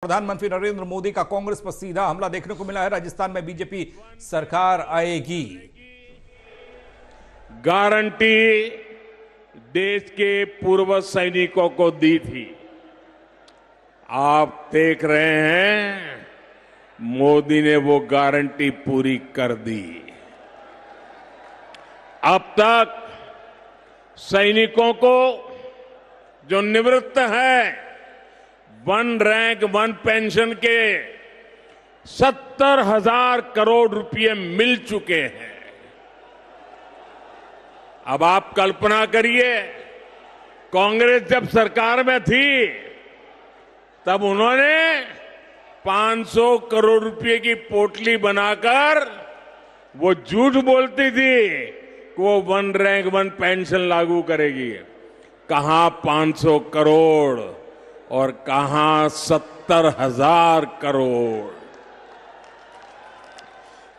प्रधानमंत्री नरेंद्र मोदी का कांग्रेस पर सीधा हमला देखने को मिला है। राजस्थान में बीजेपी सरकार आएगी। गारंटी देश के पूर्व सैनिकों को दी थी। आप देख रहे हैं मोदी ने वो गारंटी पूरी कर दी। अब तक सैनिकों को जो निवृत्त है वन रैंक वन पेंशन के 70,000 करोड़ रुपए मिल चुके हैं। अब आप कल्पना करिए, कांग्रेस जब सरकार में थी तब उन्होंने 500 करोड़ रुपए की पोटली बनाकर वो झूठ बोलती थी कि वो वन रैंक वन पेंशन लागू करेगी। कहां 500 करोड़ और कहां 70,000 करोड़।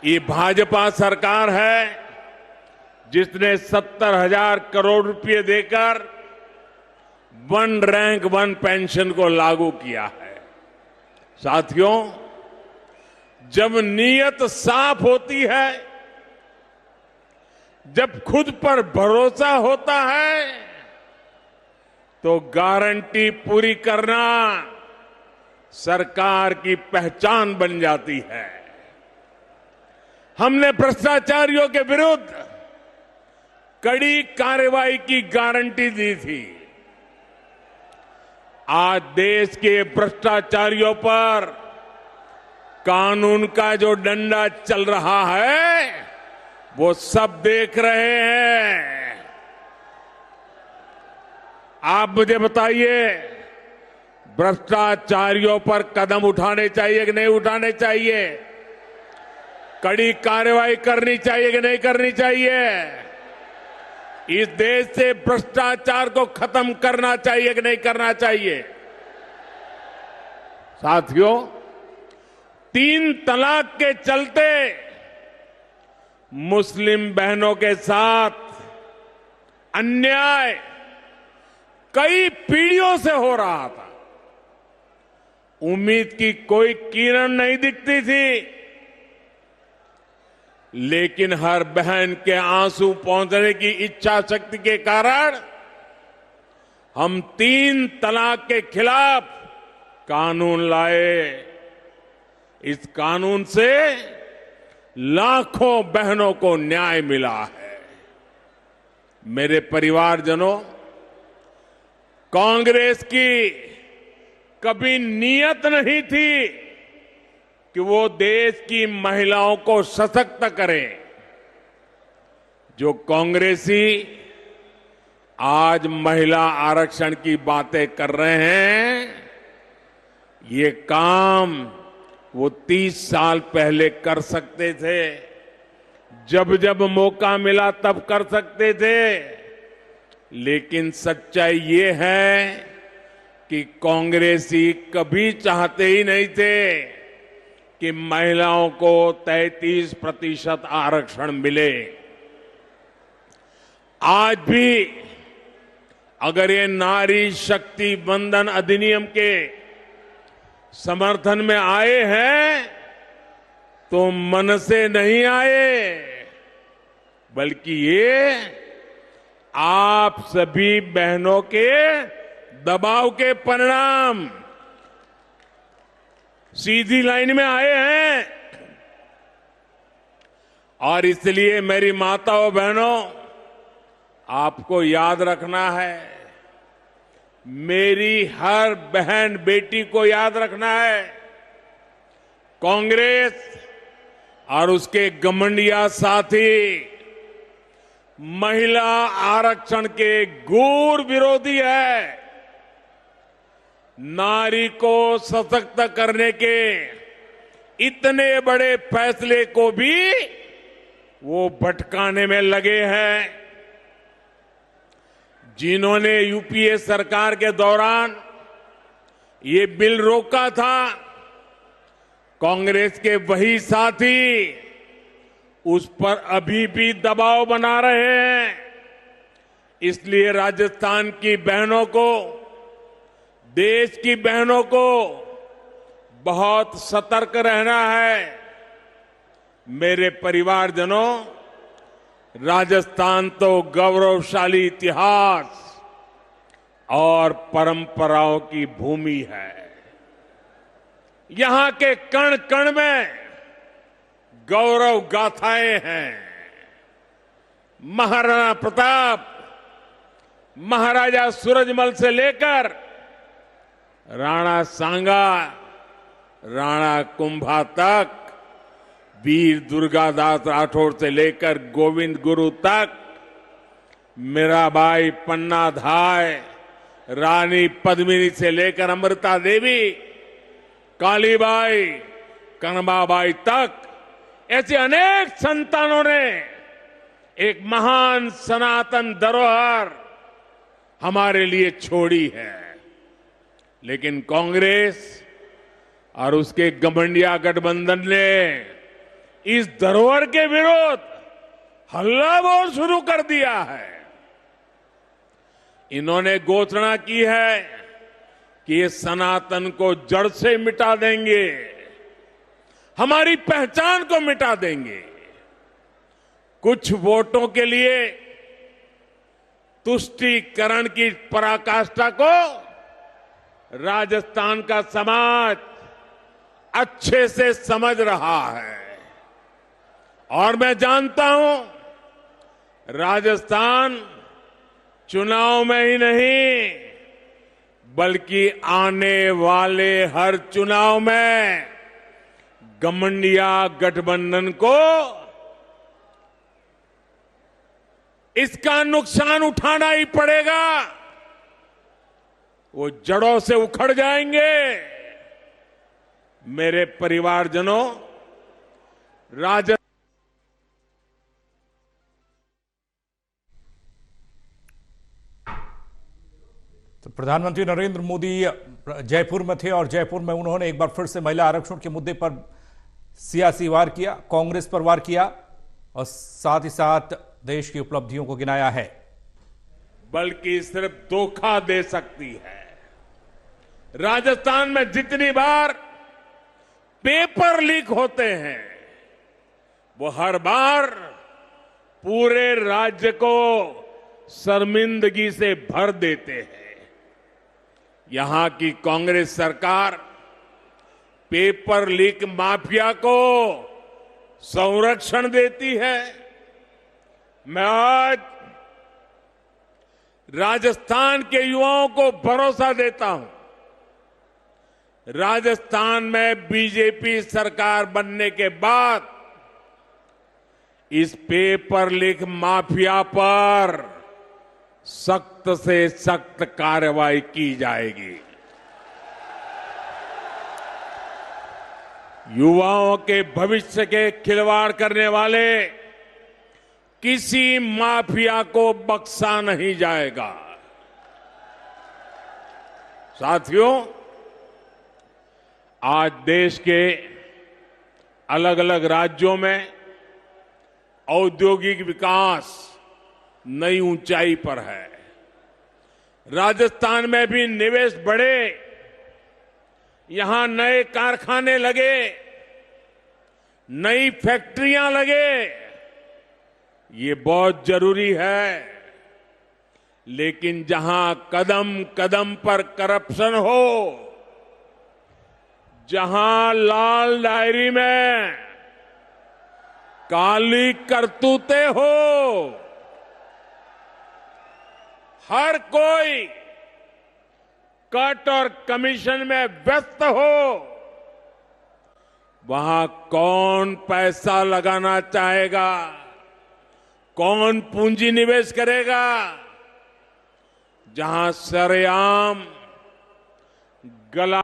ये भाजपा सरकार है जिसने 70,000 करोड़ रुपए देकर वन रैंक वन पेंशन को लागू किया है। साथियों, जब नीयत साफ होती है, जब खुद पर भरोसा होता है, तो गारंटी पूरी करना सरकार की पहचान बन जाती है। हमने भ्रष्टाचारियों के विरुद्ध कड़ी कार्रवाई की गारंटी दी थी। आज देश के भ्रष्टाचारियों पर कानून का जो डंडा चल रहा है वो सब देख रहे हैं। आप मुझे बताइए, भ्रष्टाचारियों पर कदम उठाने चाहिए कि नहीं उठाने चाहिए? कड़ी कार्रवाई करनी चाहिए कि नहीं करनी चाहिए? इस देश से भ्रष्टाचार को खत्म करना चाहिए कि नहीं करना चाहिए? साथियों, 3 तलाक के चलते मुस्लिम बहनों के साथ अन्याय कई पीढ़ियों से हो रहा था। उम्मीद की कोई किरण नहीं दिखती थी, लेकिन हर बहन के आंसू पहुंचने की इच्छा शक्ति के कारण हम 3 तलाक के खिलाफ कानून लाए। इस कानून से लाखों बहनों को न्याय मिला है। मेरे परिवारजनों, कांग्रेस की कभी नीयत नहीं थी कि वो देश की महिलाओं को सशक्त करे। जो कांग्रेसी आज महिला आरक्षण की बातें कर रहे हैं, ये काम वो 30 साल पहले कर सकते थे। जब जब मौका मिला तब कर सकते थे। लेकिन सच्चाई ये है कि कांग्रेसी कभी चाहते ही नहीं थे कि महिलाओं को 33% आरक्षण मिले। आज भी अगर ये नारी शक्ति वंदन अधिनियम के समर्थन में आए हैं तो मन से नहीं आए, बल्कि ये आप सभी बहनों के दबाव के परिणाम सीधी लाइन में आए हैं। और इसलिए मेरी माताओं बहनों, आपको याद रखना है, मेरी हर बहन बेटी को याद रखना है, कांग्रेस और उसके घमंडिया साथी महिला आरक्षण के घोर विरोधी है। नारी को सशक्त करने के इतने बड़े फैसले को भी वो भटकाने में लगे हैं। जिन्होंने यूपीए सरकार के दौरान ये बिल रोका था, कांग्रेस के वही साथी उस पर अभी भी दबाव बना रहे हैं। इसलिए राजस्थान की बहनों को, देश की बहनों को बहुत सतर्क रहना है। मेरे परिवारजनों, राजस्थान तो गौरवशाली इतिहास और परंपराओं की भूमि है। यहां के कण कण में गौरव गाथाएं हैं। महाराणा प्रताप, महाराजा सूरजमल से लेकर राणा सांगा, राणा कुंभा तक, वीर दुर्गादास राठौर से लेकर गोविंद गुरु तक, मीराबाई, पन्ना धाय, रानी पद्मिनी से लेकर अमृता देवी, कालीबाई, कनबाबाई तक, ऐसे अनेक संतानों ने एक महान सनातन धरोहर हमारे लिए छोड़ी है। लेकिन कांग्रेस और उसके घमंडिया गठबंधन ने इस धरोहर के विरोध हल्ला बोल शुरू कर दिया है। इन्होंने घोषणा की है कि ये सनातन को जड़ से मिटा देंगे, हमारी पहचान को मिटा देंगे। कुछ वोटों के लिए तुष्टीकरण की पराकाष्ठा को राजस्थान का समाज अच्छे से समझ रहा है। और मैं जानता हूं, राजस्थान चुनाव में ही नहीं, बल्कि आने वाले हर चुनाव में घमंडिया गठबंधन को इसका नुकसान उठाना ही पड़ेगा। वो जड़ों से उखड़ जाएंगे। मेरे परिवारजनों, तो प्रधानमंत्री नरेंद्र मोदी जयपुर में थे और जयपुर में उन्होंने एक बार फिर से महिला आरक्षण के मुद्दे पर सियासी वार किया, कांग्रेस पर वार किया और साथ ही साथ देश की उपलब्धियों को गिनाया है। बल्कि सिर्फ धोखा दे सकती है। राजस्थान में जितनी बार पेपर लीक होते हैं, वो हर बार पूरे राज्य को शर्मिंदगी से भर देते हैं। यहां की कांग्रेस सरकार पेपर लीक माफिया को संरक्षण देती है। मैं आज राजस्थान के युवाओं को भरोसा देता हूं, राजस्थान में बीजेपी सरकार बनने के बाद इस पेपर लीक माफिया पर सख्त से सख्त कार्रवाई की जाएगी। युवाओं के भविष्य के खिलवाड़ करने वाले किसी माफिया को बख्शा नहीं जाएगा। साथियों, आज देश के अलग अलग राज्यों में औद्योगिक विकास नई ऊंचाई पर है। राजस्थान में भी निवेश बढ़े, यहां नए कारखाने लगे, नई फैक्ट्रियां लगे, ये बहुत जरूरी है। लेकिन जहां कदम कदम पर करप्शन हो, जहां लाल डायरी में काली करतूतें हो, हर कोई कट और कमीशन में व्यस्त हो, वहां कौन पैसा लगाना चाहेगा, कौन पूंजी निवेश करेगा? जहां सरेआम गला।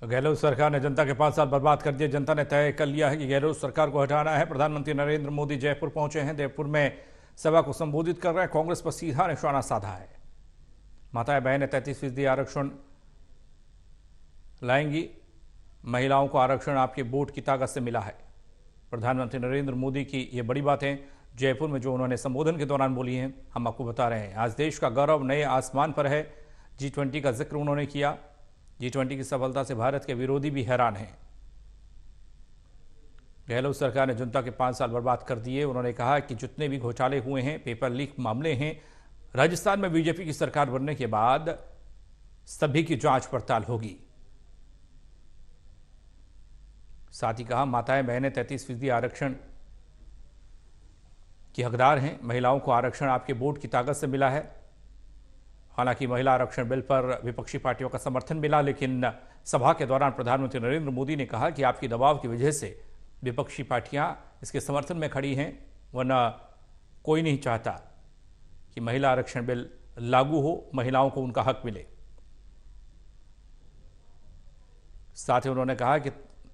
गहलोत सरकार ने जनता के 5 साल बर्बाद कर दिए। जनता ने तय कर लिया है कि गहलोत सरकार को हटाना है। प्रधानमंत्री नरेंद्र मोदी जयपुर पहुंचे हैं। जयपुर में सभा को संबोधित कर रहे हैं। कांग्रेस पर सीधा निशाना साधा है। माताएं बहनें 33% आरक्षण लाएंगी। महिलाओं को आरक्षण आपके वोट की ताकत से मिला है। प्रधानमंत्री नरेंद्र मोदी की ये बड़ी बातें जयपुर में जो उन्होंने संबोधन के दौरान बोली हैं, हम आपको बता रहे हैं। आज देश का गौरव नए आसमान पर है। G20 का जिक्र उन्होंने किया। G20 की सफलता से भारत के विरोधी भी हैरान हैं। गहलोत सरकार ने जनता के 5 साल बर्बाद कर दिए। उन्होंने कहा कि जितने भी घोटाले हुए हैं, पेपर लीक मामले हैं, राजस्थान में बीजेपी की सरकार बनने के बाद सभी की जांच पड़ताल होगी। साथ ही कहा, माताएं बहनें 33% आरक्षण की हकदार हैं। महिलाओं को आरक्षण आपके वोट की ताकत से मिला है। हालांकि महिला आरक्षण बिल पर विपक्षी पार्टियों का समर्थन मिला, लेकिन सभा के दौरान प्रधानमंत्री नरेंद्र मोदी ने कहा कि आपकी दबाव की वजह से विपक्षी पार्टियां इसके समर्थन में खड़ी हैं, वरना कोई नहीं चाहता कि महिला आरक्षण बिल लागू हो, महिलाओं को उनका हक मिले। साथ ही उन्होंने कहा कि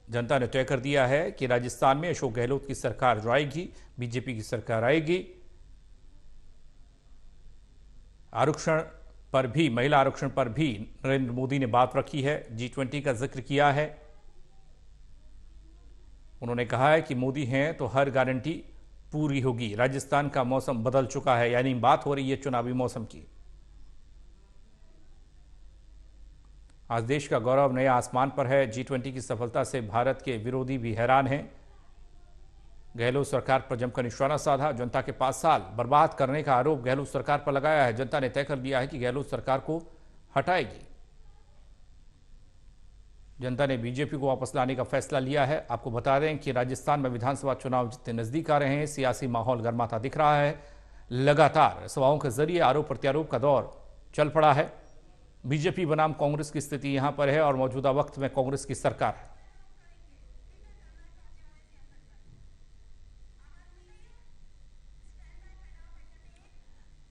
जनता ने तय कर दिया है कि राजस्थान में अशोक गहलोत की सरकार जो आएगी, बीजेपी की सरकार आएगी। आरक्षण पर भी, महिला आरक्षण पर भी नरेंद्र मोदी ने बात रखी है, G20 का जिक्र किया है। उन्होंने कहा है कि मोदी हैं तो हर गारंटी पूरी होगी। राजस्थान का मौसम बदल चुका है, यानी बात हो रही है चुनावी मौसम की। आज देश का गौरव नए आसमान पर है। G20 की सफलता से भारत के विरोधी भी हैरान हैं। गहलोत सरकार पर जमकर निशाना साधा। जनता के 5 साल बर्बाद करने का आरोप गहलोत सरकार पर लगाया है। जनता ने तय कर दिया है कि गहलोत सरकार को हटाएगी। जनता ने बीजेपी को वापस लाने का फैसला लिया है। आपको बता दें कि राजस्थान में विधानसभा चुनाव जितने नजदीक आ रहे हैं, सियासी माहौल गर्माता दिख रहा है। लगातार सभाओं के जरिए आरोप प्रत्यारोप का दौर चल पड़ा है। बीजेपी बनाम कांग्रेस की स्थिति यहां पर है और मौजूदा वक्त में कांग्रेस की सरकार है।